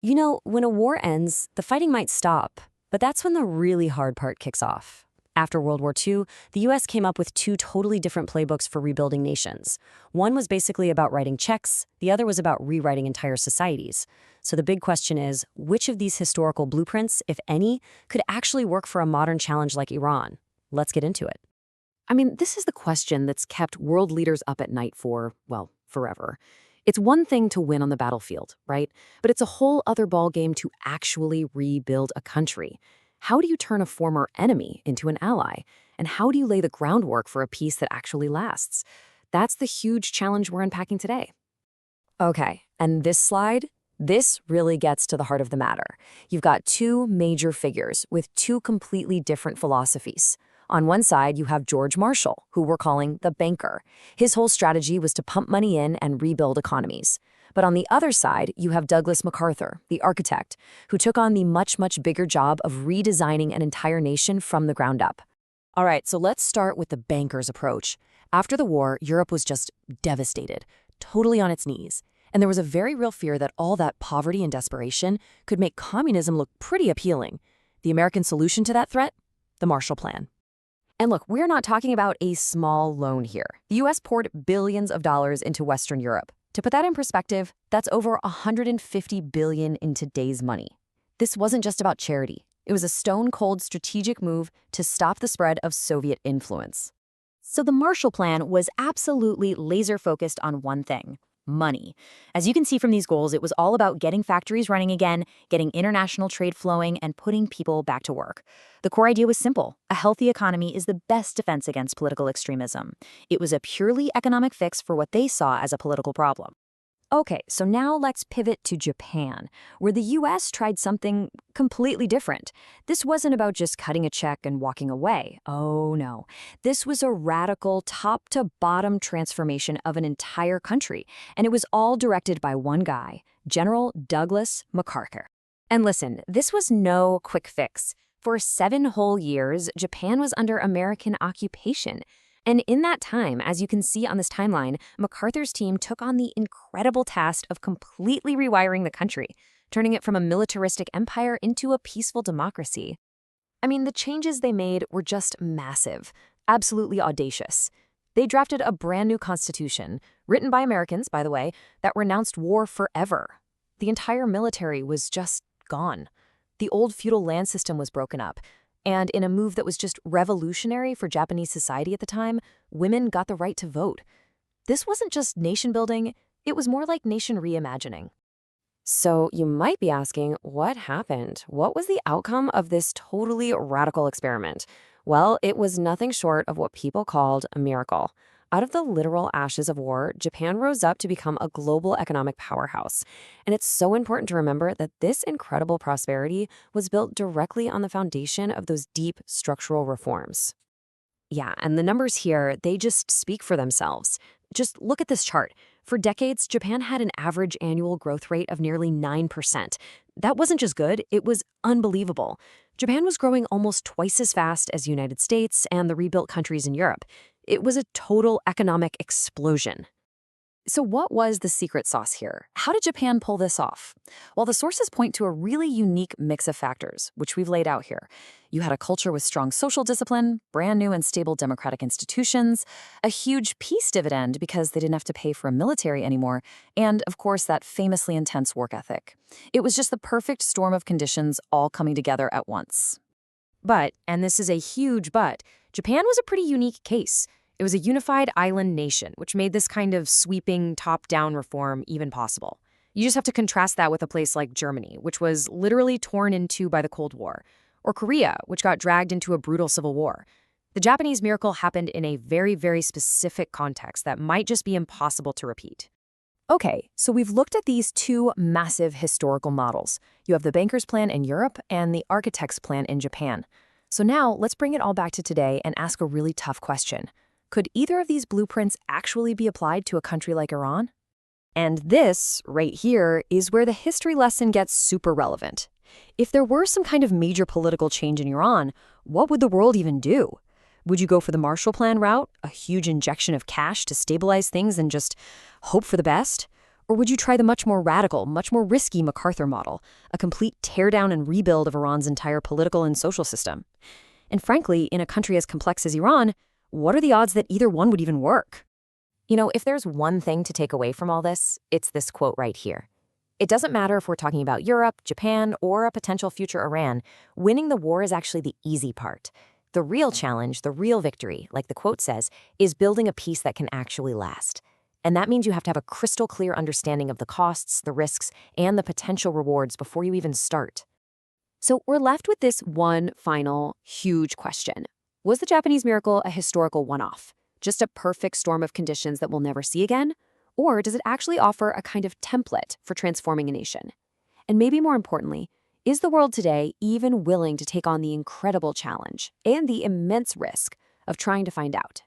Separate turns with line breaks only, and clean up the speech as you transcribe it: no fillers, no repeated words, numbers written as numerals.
You know, when a war ends, the fighting might stop, but that's when the really hard part kicks off. After World War II, the US came up with two totally different playbooks for rebuilding nations. One was basically about writing checks, the other was about rewriting entire societies. So the big question is, which of these historical blueprints, if any, could actually work for a modern challenge like Iran? Let's get into it.
I mean, this is the question that's kept world leaders up at night for, well, forever. It's one thing to win on the battlefield, right? But it's a whole other ballgame to actually rebuild a country. How do you turn a former enemy into an ally? And how do you lay the groundwork for a peace that actually lasts? That's the huge challenge we're unpacking today.
Okay, and this slide? This really gets to the heart of the matter. You've got two major figures with two completely different philosophies. On one side, you have George Marshall, who we're calling the banker. His whole strategy was to pump money in and rebuild economies. But on the other side, you have Douglas MacArthur, the architect, who took on the much, much bigger job of redesigning an entire nation from the ground up. All right, so let's start with the banker's approach. After the war, Europe was just devastated, totally on its knees. And there was a very real fear that all that poverty and desperation could make communism look pretty appealing. The American solution to that threat? The Marshall Plan. And look, we're not talking about a small loan here. The US poured billions of dollars into Western Europe. To put that in perspective, that's over $150 billion in today's money. This wasn't just about charity. It was a stone-cold strategic move to stop the spread of Soviet influence. So the Marshall Plan was absolutely laser-focused on one thing: money. As you can see from these goals, it was all about getting factories running again, getting international trade flowing, and putting people back to work. The core idea was simple. A healthy economy is the best defense against political extremism. It was a purely economic fix for what they saw as a political problem. Okay, so now let's pivot to Japan, where the US tried something completely different. This wasn't about just cutting a check and walking away. Oh no. This was a radical top-to-bottom transformation of an entire country, and it was all directed by one guy, General Douglas MacArthur. And listen, this was no quick fix. For 7 whole years, Japan was under American occupation. And in that time, as you can see on this timeline, MacArthur's team took on the incredible task of completely rewiring the country, turning it from a militaristic empire into a peaceful democracy. I mean, the changes they made were just massive, absolutely audacious. They drafted a brand new constitution, written by Americans, by the way, that renounced war forever. The entire military was just gone. The old feudal land system was broken up. And in a move that was just revolutionary for Japanese society at the time, women got the right to vote. This wasn't just nation building, it was more like nation reimagining. So you might be asking, what happened? What was the outcome of this totally radical experiment? Well, it was nothing short of what people called a miracle. Out of the literal ashes of war, Japan rose up to become a global economic powerhouse. And it's so important to remember that this incredible prosperity was built directly on the foundation of those deep structural reforms. Yeah, and the numbers here, they just speak for themselves. Just look at this chart. For decades, Japan had an average annual growth rate of nearly 9%. That wasn't just good, it was unbelievable. Japan was growing almost twice as fast as the United States and the rebuilt countries in Europe. It was a total economic explosion. So what was the secret sauce here? How did Japan pull this off? Well, the sources point to a really unique mix of factors, which we've laid out here. You had a culture with strong social discipline, brand new and stable democratic institutions, a huge peace dividend because they didn't have to pay for a military anymore, and, of course, that famously intense work ethic. It was just the perfect storm of conditions all coming together at once. But, and this is a huge but, Japan was a pretty unique case. It was a unified island nation, which made this kind of sweeping top-down reform even possible. You just have to contrast that with a place like Germany, which was literally torn in two by the Cold War, or Korea, which got dragged into a brutal civil war. The Japanese miracle happened in a very, very specific context that might just be impossible to repeat. Okay, so we've looked at these two massive historical models. You have the banker's plan in Europe and the architect's plan in Japan. So now let's bring it all back to today and ask a really tough question. Could either of these blueprints actually be applied to a country like Iran? And this, right here, is where the history lesson gets super relevant. If there were some kind of major political change in Iran, what would the world even do? Would you go for the Marshall Plan route, a huge injection of cash to stabilize things and just hope for the best?
Or would you try the much more radical, much more risky MacArthur model, a complete teardown and rebuild of Iran's entire political and social system? And frankly, in a country as complex as Iran, what are the odds that either one would even work?
You know, if there's one thing to take away from all this, it's this quote right here. It doesn't matter if we're talking about Europe, Japan, or a potential future Iran, winning the war is actually the easy part. The real challenge, the real victory, like the quote says, is building a peace that can actually last. And that means you have to have a crystal clear understanding of the costs, the risks, and the potential rewards before you even start.
So we're left with this one final, huge question. Was the Japanese miracle a historical one-off? Just a perfect storm of conditions that we'll never see again? Or does it actually offer a kind of template for transforming a nation? And maybe more importantly, is the world today even willing to take on the incredible challenge and the immense risk of trying to find out?